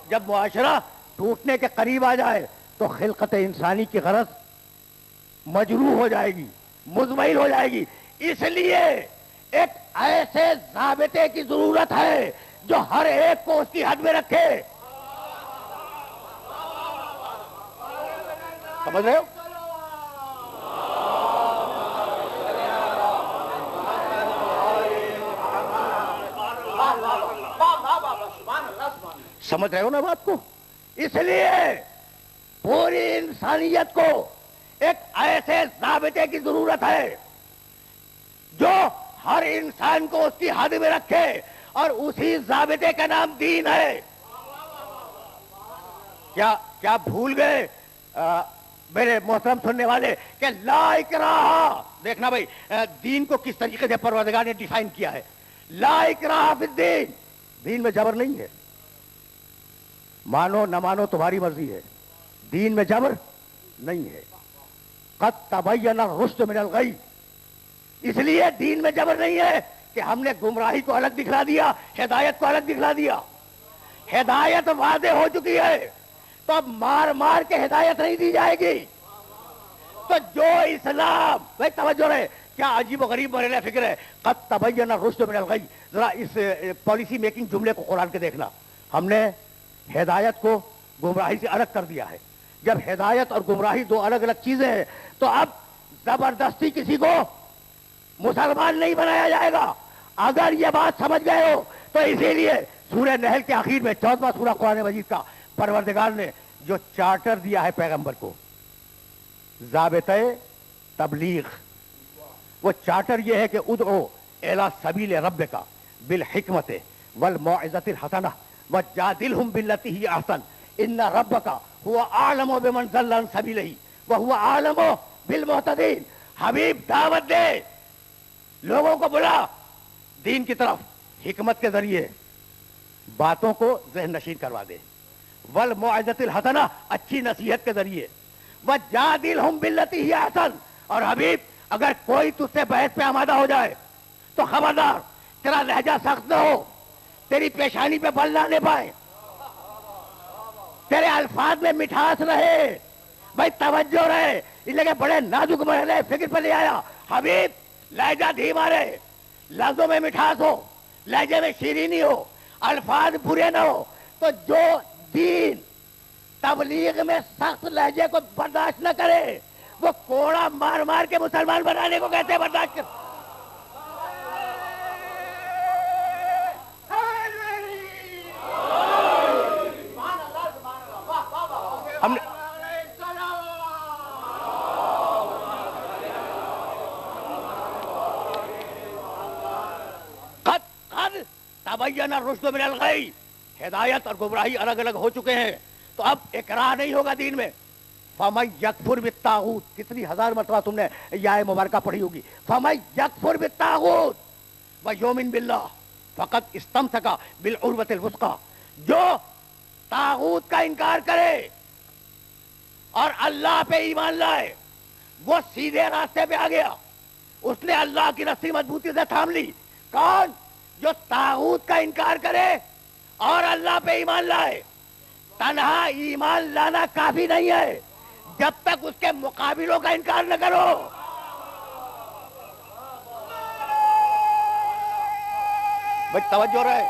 جب معاشرہ ٹوٹنے کے قریب آ جائے تو خلقت انسانی کی غرض مجروح ہو جائے گی، مزمحل ہو جائے گی. اس لیے ایک ایسے ضابطے کی ضرورت ہے جو ہر ایک کو اس کی حد میں رکھے. سمجھ رہے ہو؟ سمجھ رہے ہو نا بات کو؟ اس لیے پوری انسانیت کو ایک ایسے ضابطے کی ضرورت ہے جو ہر انسان کو اس کی حد میں رکھے، اور اسی ضابطے کا نام دین ہے. کیا بھول گئے میرے محترم سننے والے کہ لا اکراہ؟ دیکھنا بھائی دین کو کس طریقے سے پروردگار نے ڈیفائن کیا ہے. لا اکراہ فی الدین، دین میں جبر نہیں ہے. مانو نہ مانو تمہاری مرضی ہے، دین میں جبر نہیں ہے. قد تبین الرشد من الغی، اس لیے دین میں جبر نہیں ہے کہ ہم نے گمراہی کو الگ دکھلا دیا، ہدایت کو الگ دکھلا دیا. ہدایت واضح ہو چکی ہے تو اب مار مار کے ہدایت نہیں دی جائے گی. تو جو اسلام، بھائی توجہ رہے، کیا عجیب و غریب مرحلہ فکر ہے. قد تبین الرشد من الغی، ذرا اس پالیسی میکنگ جملے کو قرآن کے دیکھنا. ہم نے ہدایت کو گمراہی سے الگ کر دیا ہے. جب ہدایت اور گمراہی دو الگ الگ چیزیں ہیں تو اب زبردستی کسی کو مسلمان نہیں بنایا جائے گا. اگر یہ بات سمجھ گئے ہو تو اسی لیے سورہ نحل کے آخر میں 14واں سورہ قرآن مجید کا پروردگار نے جو چارٹر دیا ہے پیغمبر کو، ضابطۂ تبلیغ، وہ چارٹر یہ ہے کہ ادعو الی سبیل ربک بالحکمت والموعظۃ الحسنہ وجادلہم باللتی ہی احسن ان ربک هو اعلم بمن ضل عن سبیلہ وهو اعلم بالمہتدین. حبیب دعوت دے، لوگوں کو بلا دین کی طرف، حکمت کے ذریعے باتوں کو ذہن نشین کروا دے، والموعظۃ الحسنہ اچھی نصیحت کے ذریعے، وجادلہم باللتی ہی احسن. اور حبیب اگر کوئی تجھ سے بحث پہ آمادہ ہو جائے تو خبردار تیرا لہجہ سخت نہ ہو، تیری پیشانی پہ بل نہ لے پائے، تیرے الفاظ میں مٹھاس رہے. بھائی توجہ رہے، اس لیے کہ بڑے نازک مرحلے فکر پہ لے آیا. حبیب لہجہ دھیما رہے، لفظوں میں مٹھاس ہو، لہجے میں شیرینی ہو، الفاظ برے نہ ہو. تو جو دین تبلیغ میں سخت لہجے کو برداشت نہ کرے وہ کوڑا مار مار کے مسلمان بنانے کو کہتے ہیں برداشت کر. ہم نے قد تبین الرشد من الغی، ہدایت اور گمراہی الگ الگ ہو چکے ہیں تو اب اکراہ نہیں ہوگا دین میں. فمن یکفر بالطاغوت، کتنی ہزار مرتبہ تم نے یہ آیت مبارکہ پڑھی ہوگی. فمن یکفر بالطاغوت ویؤمن باللہ فقد استمسک بالعروۃ الوثقی، جو طاغوت کا انکار کرے اور اللہ پہ ایمان لائے وہ سیدھے راستے پہ آ گیا، اس نے اللہ کی رسی مضبوطی سے تھام لی. کون؟ جو طاغوت کا انکار کرے اور اللہ پہ ایمان لائے. تنہا ایمان لانا کافی نہیں ہے جب تک اس کے مقابلوں کا انکار نہ کرو. بھائی توجہ رہے،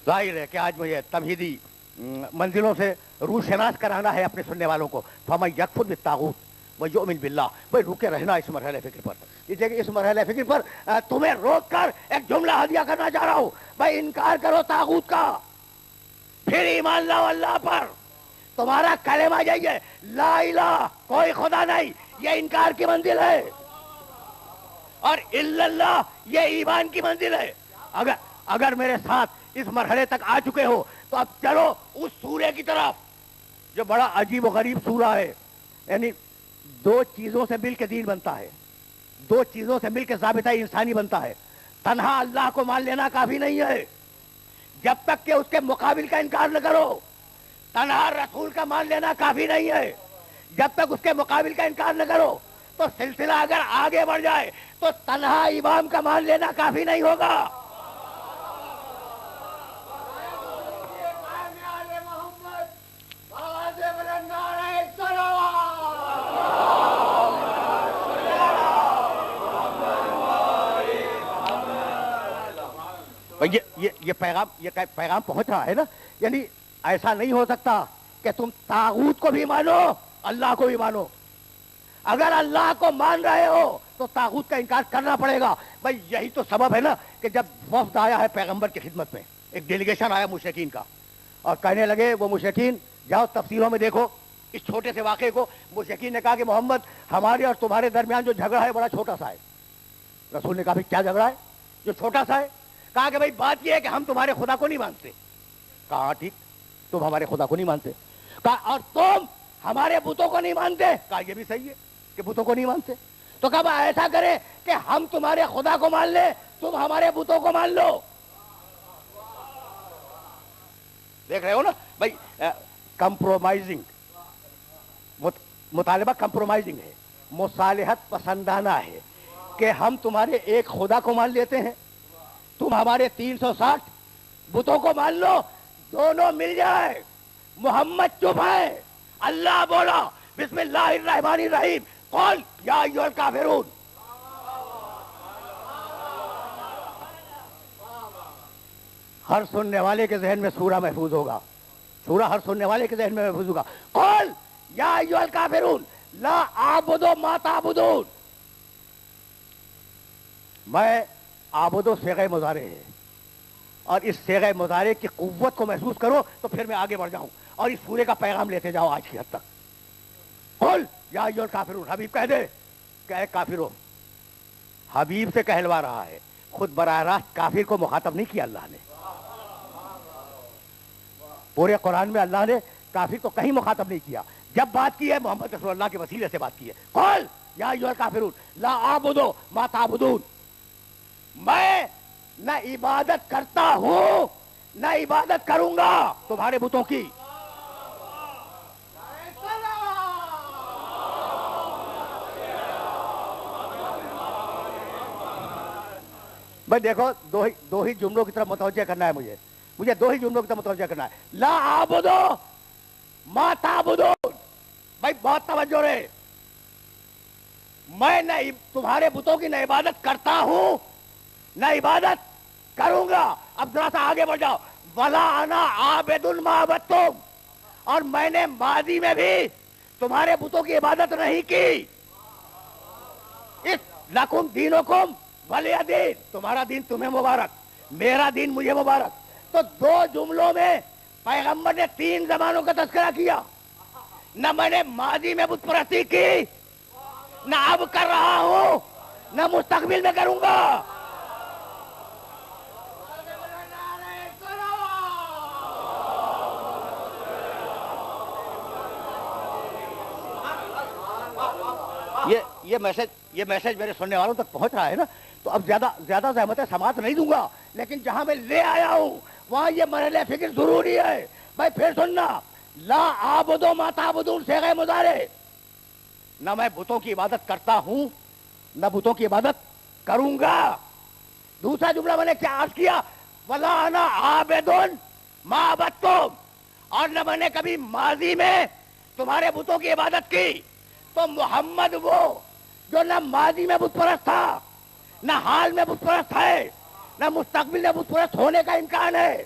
ظاہر ہے کہ آج مجھے تمہیدی منزلوں سے روح شناس کرانا ہے اپنے سننے والوں کو. فمن یکفر بالطاغوت ویؤمن باللہ. بھائی رکے رہنا اس مرحلہ فکر پر. اس مرحلہ فکر پر تمہیں روک کر ایک جملہ ہدیہ کرنا چاہ رہا ہوں. بھائی انکار کرو طاغوت کا، پھر ایمان لاؤ اللہ پر. تمہارا کلمہ یہی ہے، لا الہ، کوئی خدا نہیں، یہ انکار کی منزل ہے، اور الا اللہ یہ ایمان کی منزل ہے. اگر میرے ساتھ اس مرحلے تک آ چکے ہو تو اب چلو اس سورے کی طرف جو بڑا عجیب و غریب سورہ ہے. یعنی دو چیزوں سے مل کے دین بنتا ہے، دو چیزوں سے مل کے ضابطہ انسانی بنتا ہے. तन्हा अल्लाह को मान लेना काफी नहीं है जब तक कि उसके मुकाबिल का इनकार न करो। तन्हा रसूल का मान लेना काफी नहीं है जब तक उसके मुकाबिल का इनकार न करो। तो सिलसिला अगर आगे बढ़ जाए तो तन्हा इमाम का मान लेना काफी नहीं होगा। ये पैगाम पहुंच रहा है ना। यानी ऐसा नहीं हो सकता कि तुम तागूत को भी मानो अल्लाह को भी मानो। अगर अल्लाह को मान रहे हो तो तागूत का इनकार करना पड़ेगा। भाई यही तो सबब है ना कि जब वफ्द आया है पैगंबर की खिदमत में, एक डेलीगेशन आया मुशरिकीन का, और कहने लगे वो मुशरिकीन, जाओ तफसीरों में देखो इस छोटे से वाक़े को। मुशरिकीन ने कहा कि मोहम्मद हमारे और तुम्हारे दरमियान जो झगड़ा है बड़ा छोटा सा है। रसूल ने कहा भाई क्या झगड़ा है जो छोटा सा है? कहा कि भाई बात यह है कि हम तुम्हारे खुदा को नहीं मानते। कहा ठीक, तुम हमारे खुदा को नहीं मानते। कहा और तुम हमारे बुतों को नहीं मानते। कहा यह भी सही है कि बुतों को नहीं मानते। तो कहा ऐसा करें कि हम तुम्हारे खुदा को मान ले, तुम हमारे बुतों को मान लो। देख रहे हो ना भाई, कंप्रोमाइजिंग, मुतालिबा कंप्रोमाइजिंग है, मुसालिहत पसंदाना है कि हम तुम्हारे एक खुदा को मान लेते हैं, तुम हमारे 360 बुतों को मान लो, दोनों मिल जाए। मोहम्मद चुप है, अल्लाह बोला बिस्मिल्लाहिर्रहमानिर्रहीम, कौल या अय्युहल काफिरून। हर सुनने वाले के जहन में सूरा महफूज होगा, सूरा हर सुनने वाले के जहन में महफूज होगा। कौल या अय्युहल काफिरून ला आबुदु मा ताबुदून। मैं आबुदो सेग़े मुज़ारे है, और इस सेग़े मुज़ारे की कुव्वत को महसूस करो तो फिर मैं आगे बढ़ जाऊं और इस सूरे का पैगाम लेते जाओ आज की हद तक। कुल या अय्युहल काफिरून, हबीब कह दे कि काफिरो। हबीब से कहलवा रहा है, खुद बराह रास्त काफिर को मुखातब नहीं किया अल्लाह ने। पूरे कुरान में अल्लाह ने काफिर को कहीं मुखातब नहीं किया। जब बात की है मोहम्मद रसूलुल्लाह के वसीले से बात की है। कुल या अय्युहल काफिरून ला आबुदु मा ताबुदून। मैं न इबादत करता हूं न इबादत करूंगा तुम्हारे बुतों की। भाई देखो, दो ही जुमलों की तरफ मुतवज्जह करना है मुझे दो ही जुमलों की तरफ मुतवज्जह करना है। ला आबुदो मा ताबुदून। भाई बहुत तवज्जो रे। मैं न तुम्हारे बुतों की न इबादत करता हूं न इबादत करूंगा। अब जरा सा आगे बढ़ जाओ। वला अना आबिदुल मा अबदतुम, और मैंने माजी में भी तुम्हारे बुतों की इबादत नहीं की। इस लकुम दीनुकुम वलिय दीन, तुम्हारा दीन तुम्हें मुबारक, मेरा दीन मुझे मुबारक। तो दो जुमलों में पैगंबर ने 3 जमानों का तज़किरा किया। न मैंने माजी में बुत परस्ती की, न अब कर रहा हूं, न मुस्तकबिल में करूंगा। ये मैसेज मेरे सुनने वालों तक पहुंच रहा है ना। तो अब ज्यादा ज़हमत समात नहीं दूंगा, लेकिन जहां मैं ले आया हूं वहां ये मरहले फिक्र जरूरी है। भाई फिर सुनना, ला आबुदो मा ताबुदून सेग़े मुज़ारे। न मैं बुतों की इबादत करता हूं न बुतों की इबादत करूंगा। दूसरा जुमला मैंने क्या अर्ज किया, वला अना आबिदुन मा अबदतुम, और न मैंने कभी माजी में तुम्हारे बुतों की इबादत की। तो मोहम्मद वो जो न माजी में बुत परस्त था, न हाल में बुत परस्त है, न मुस्तकबिल में बुत परस्त होने का इम्कान है।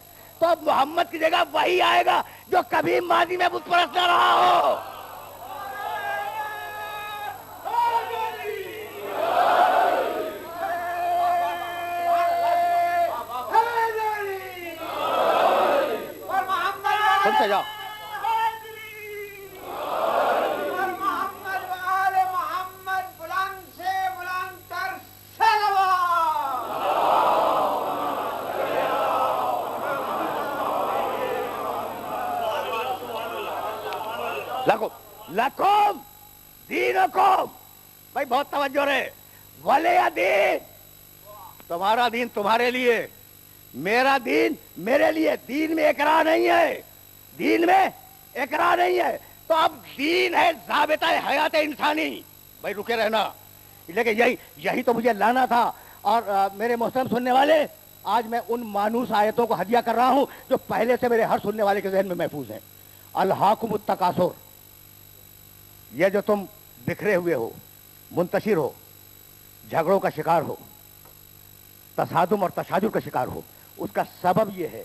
तो अब मोहम्मद की जगह वही आएगा जो कभी माजी में बुत परस्त न रहा हो। सुनते जाओ। लकुम दीनुकुम, भाई बहुत तवज्जो रे। वलिय दीन, तुम्हारा दीन तुम्हारे लिए, मेरा दीन मेरे लिए। दीन में इकरार नहीं है, दीन में इकरार नहीं है। तो अब दीन है ज़ाबिता हयात इंसानी। भाई रुके रहना, लेकिन यही तो मुझे लाना था। और मेरे मोहतरम सुनने वाले, आज मैं उन मानूस आयतों को हदिया कर रहा हूं जो पहले से मेरे हर सुनने वाले के ज़हन में महफूज हैं। अल्हाकुमुत तकासुर, ये जो तुम बिखरे हुए हो, मुंतशिर हो, झगड़ों का शिकार हो, तसादुम और तशाजुर का शिकार हो, उसका सबब यह है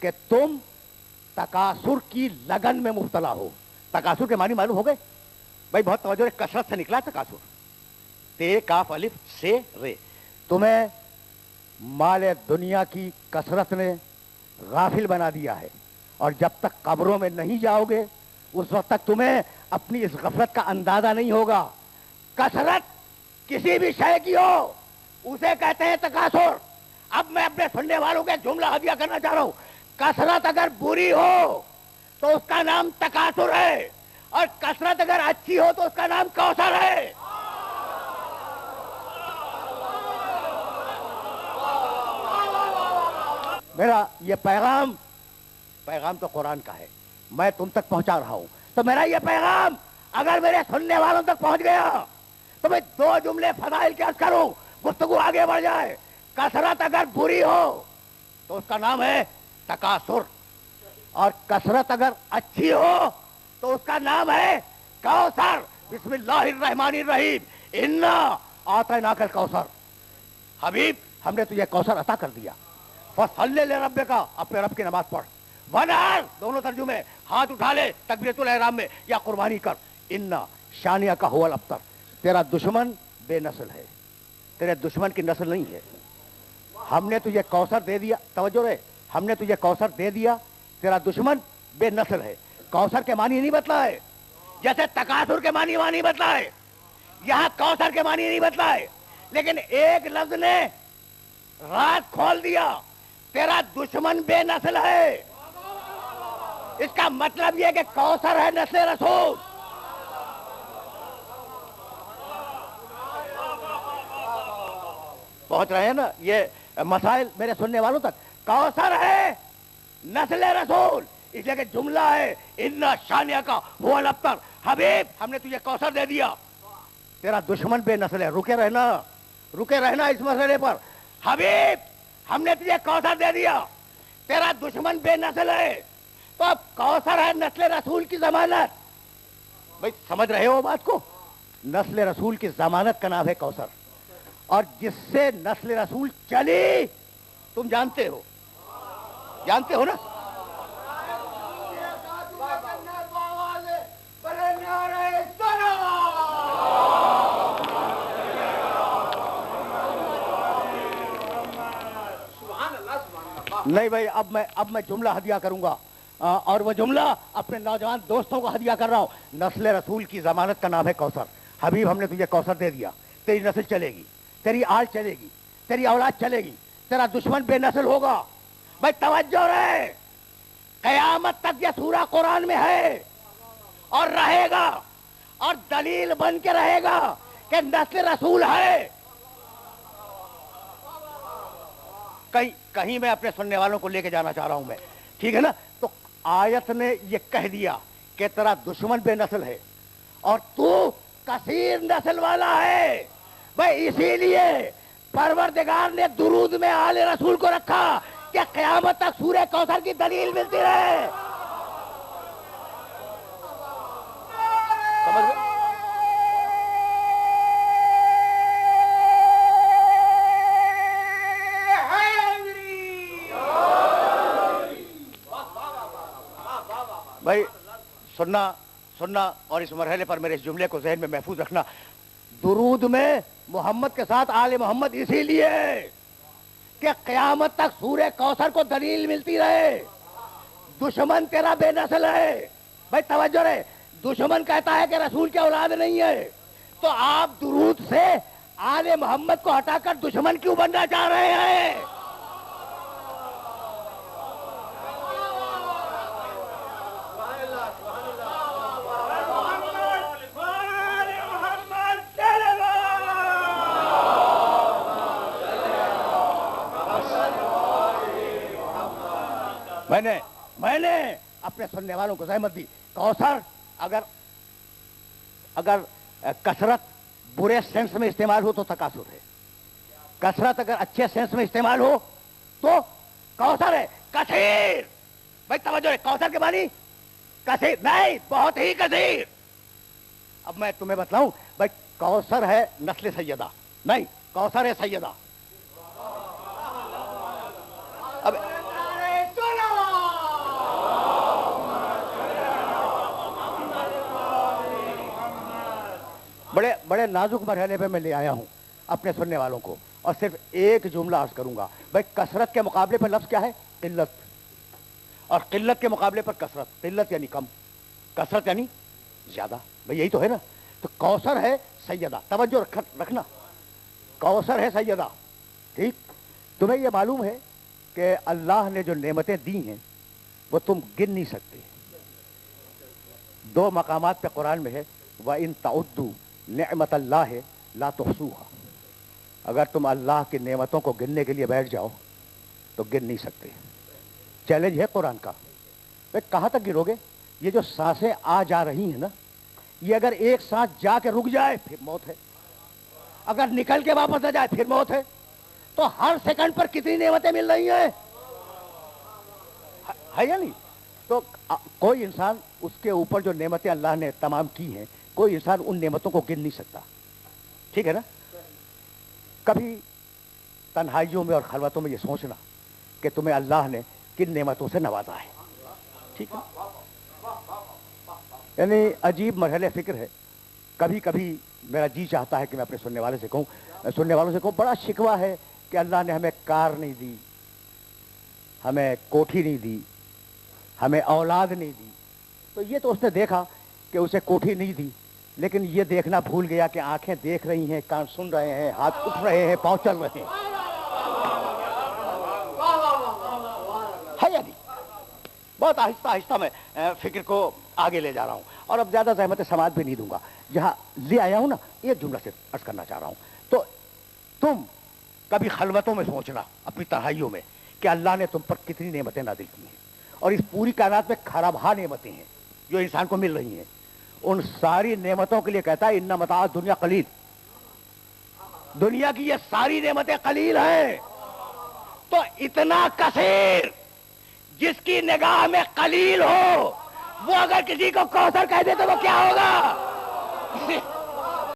कि तुम तकासुर की लगन में मुब्तला हो। तकासुर के मानी मालूम हो गए? भाई बहुत तवज्जो, कसरत से निकला तकासुर, ते काफ अलिफ से रे। तुम्हें माल दुनिया की कसरत ने गाफिल बना दिया है, और जब तक कब्रों में नहीं जाओगे उस वक्त तक तुम्हें अपनी इस गफलत का अंदाजा नहीं होगा। कसरत किसी भी शय की हो उसे कहते हैं तकासुर। अब मैं अपने सुनने वालों के जुमला हदिया करना चाह रहा हूं। कसरत अगर बुरी हो तो उसका नाम तकासुर है, और कसरत अगर अच्छी हो तो उसका नाम कौसर है। मेरा ये पैगाम तो कुरान का है, मैं तुम तक पहुंचा रहा हूं। तो मेरा ये पैगाम अगर मेरे सुनने वालों तक पहुंच गया तो मैं दो जुमले फदाइल के अर्ज करूं, गुफ्तगू आगे बढ़ जाए। कसरत अगर बुरी हो तो उसका नाम है तकासुर, और कसरत अगर अच्छी हो तो उसका नाम है कौसर। बिस्मिल्लाहिर्रहमानिर्रहीम, इन्ना आतैनाकल कौसर। हबीब, हमने तुझे कौसर अता कर दिया। फसल्ले ले रब्बे का, अपने रब की नमाज पढ़। वनहर, दोनों तर्जुमे, हाथ उठा ले तकबीरतुल इहराम में या कुर्बानी कर। इन्ना शानिया का हुवल अब्तर, तेरा दुश्मन बेनस्ल है, तेरे दुश्मन की नस्ल नहीं है। हमने तुझे कौसर दे दिया, तवज्जो रहे, हमने तुझे कौसर दे दिया, तेरा दुश्मन बेनस्ल है। कौसर के मानी नहीं बतला है, जैसे तकासुर के मानी बतला है, यहां कौसर के मानी नहीं बतला है। लेकिन एक लफ्ज ने राज खोल दिया, तेरा दुश्मन बेनस्ल है। इसका मतलब यह कि कौसर है नस्ल रसूल। पहुंच रहे हैं ना ये मसाइल मेरे सुनने वालों तक? कौसर है नस्ल रसूल, इसलिए कि जुमला है इन्ना शानिया का हुवल अब्तर। हबीब, हमने तुझे कौसर दे दिया, तेरा दुश्मन बेनस्ल है। रुके रहना इस मसले पर। हबीब, हमने तुझे कौसर दे दिया, तेरा दुश्मन बेनस्ल है। तो अब कौसर है नस्ल रसूल की जमानत। भाई समझ रहे हो बात को? नस्ल रसूल की जमानत का नाम है कौसर, और जिससे नस्ल रसूल चली तुम जानते हो ना? नहीं भाई, अब मैं जुमला हदिया करूंगा, और वो जुमला अपने नौजवान दोस्तों को हदिया कर रहा हूं। नस्ल रसूल की जमानत का नाम है कौसर। हबीब, हमने तुझे कौसर दे दिया, तेरी नस्ल चलेगी, तेरी आल चलेगी, तेरी औलाद चलेगी, तेरा दुश्मन बेनस्ल होगा। भाई तवज्जो रहे, कयामत तक यह सूरा कुरान में है और रहेगा, और दलील बन के रहेगा कि नस्ल रसूल है। कहीं मैं अपने सुनने वालों को लेके जाना चाह रहा हूं मैं, ठीक है ना? तो आयत ने ये कह दिया कि तेरा दुश्मन बेनस्ल है और तू कसीर नस्ल वाला है। भाई इसीलिए परवरदिगार ने दुरूद में आले रसूल को रखा कि क़यामत तक सूरह कौसर की दलील मिलती रहे। समझ गए? भाई सुनना और इस मरहले पर मेरे इस जुमले को ज़हन में महफूज रखना। दुरूद में मोहम्मद के साथ आले मोहम्मद इसीलिए कि क़यामत तक सूरह कौसर को दलील मिलती रहे। दुश्मन तेरा बेनस्ल है। भाई तवज्जो रहे, दुश्मन कहता है कि रसूल की औलाद नहीं है, तो आप दुरूद से आले मोहम्मद को हटाकर दुश्मन क्यों बनना चाह रहे हैं? मैंने अपने सुनने वालों को जहमत दी। कौसर अगर कसरत बुरे सेंस में इस्तेमाल हो तो तकासुर है, कसरत अगर अच्छे सेंस में इस्तेमाल हो तो कौसर है। कसीर, भाई तवज्जो है, कौसर के मानी कसीर नहीं, बहुत ही कसीर। अब मैं तुम्हें बतलाऊं, भाई कौसर है नस्ल सैयदा नहीं, कौसर है सैयदा। अब बड़े बड़े नाजुक मरहले पे मैं ले आया हूं अपने सुनने वालों को, और सिर्फ एक जुमला अर्ज करूंगा। भाई कसरत के मुकाबले पर लफ्ज क्या है? किल्लत। और किल्लत के मुकाबले पर कसरत। किल्लत यानी कम, कसरत यानी ज्यादा। भाई यही तो है ना। तो कौसर है सैयदा, तवज्जो रखना, कौसर है सैयदा। ठीक, तुम्हें यह मालूम है कि अल्लाह ने जो नेमतें दी हैं वो तुम गिन नहीं सकते। दो मकामात पे कुरान में है, व इन तउद्दू नेमत अल्लाह ला तुहसूहा। अगर तुम अल्लाह की नेमतों को गिनने के लिए बैठ जाओ तो गिन नहीं सकते। चैलेंज है कुरान का। भाई कहाँ तक गिरोगे? ये जो सांसें आ जा रही हैं ना, ये अगर एक सांस जाके रुक जाए फिर मौत है, अगर निकल के वापस आ जाए फिर मौत है। तो हर सेकंड पर कितनी नेमतें मिल रही हैं, है या नहीं? तो कोई इंसान, उसके ऊपर जो नेमतें अल्लाह ने तमाम की हैं, कोई इंसान उन नेमतों को गिन नहीं सकता। ठीक है ना? कभी तन्हाइयों में और खलवतों में ये सोचना कि तुम्हें अल्लाह ने किन नेमतों से नवाजा है। ठीक है, यानी अजीब मरहले फिक्र है। कभी कभी मेरा जी चाहता है कि मैं अपने सुनने वालों से कहूँ, बड़ा शिकवा है कि अल्लाह ने हमें कार नहीं दी, हमें कोठी नहीं दी, हमें औलाद नहीं दी। तो ये तो उसने देखा कि उसे कोठी नहीं दी, लेकिन ये देखना भूल गया कि आंखें देख रही हैं, कान सुन रहे हैं, हाथ उठ रहे हैं, पांव चल रहे हैं। है या नहीं? बहुत आहिस्ता आहिस्ता मैं फिक्र को आगे ले जा रहा हूं, और अब ज्यादा ज़हमत समाज भी नहीं दूंगा। जहां ले आया हूं ना, एक जुमला से अर्ज करना चाह रहा हूं। तो तुम कभी खलवतों में सोचना, अपनी तन्हाइयों में, कि अल्लाह ने तुम पर कितनी नेमतें नाज़िल की हैं, और इस पूरी कायनात में खराबहा नेमतें हैं जो इंसान को मिल रही हैं। उन सारी नेमतों के लिए कहता है, इन्ना मता दुनिया कलील, दुनिया की ये सारी नेमतें कलील हैं। तो इतना कसीर जिसकी निगाह में कलील हो, वो अगर किसी को कौसर कह दे तो वो क्या होगा?